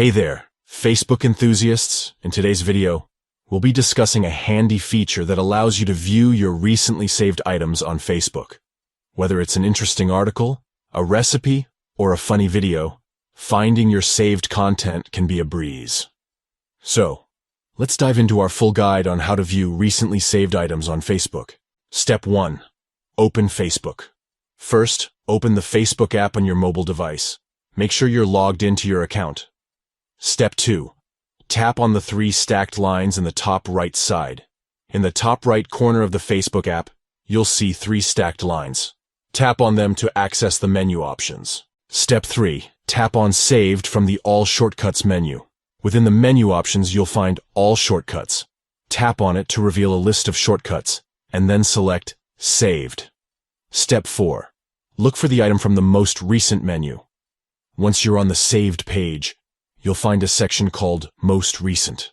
Hey there, Facebook enthusiasts. In today's video, we'll be discussing a handy feature that allows you to view your recently saved items on Facebook. Whether it's an interesting article, a recipe, or a funny video, finding your saved content can be a breeze. So, let's dive into our full guide on how to view recently saved items on Facebook. Step 1. Open Facebook. First, open the Facebook app on your mobile device. Make sure you're logged into your account. Step 2. Tap on the 3 stacked lines in the top right side. In the top right corner of the Facebook app, you'll see 3 stacked lines. Tap on them to access the menu options. Step 3. Tap on Saved from the All Shortcuts menu. Within the menu options, you'll find All Shortcuts. Tap on it to reveal a list of shortcuts, and then select Saved. Step 4. Look for the item from the Most Recent menu. Once you're on the saved page, you'll find a section called Most Recent.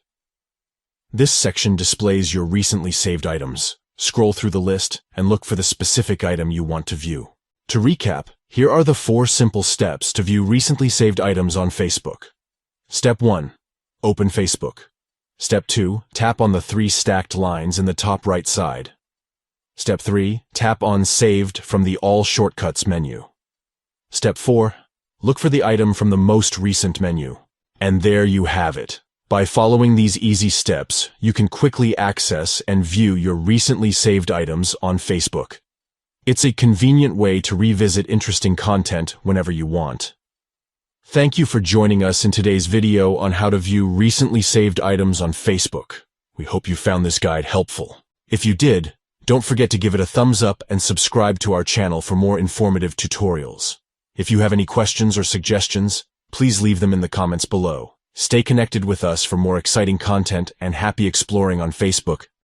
This section displays your recently saved items. Scroll through the list and look for the specific item you want to view. To recap, here are the 4 simple steps to view recently saved items on Facebook. Step 1. Open Facebook. Step 2. Tap on the 3 stacked lines in the top right side. Step 3. Tap on Saved from the All Shortcuts menu. Step 4. Look for the item from the Most Recent menu. And there you have it. By following these easy steps, you can quickly access and view your recently saved items on Facebook. It's a convenient way to revisit interesting content whenever you want. Thank you for joining us in today's video on how to view recently saved items on Facebook. We hope you found this guide helpful. If you did, don't forget to give it a thumbs up and subscribe to our channel for more informative tutorials. If you have any questions or suggestions, please leave them in the comments below. Stay connected with us for more exciting content and happy exploring on Facebook.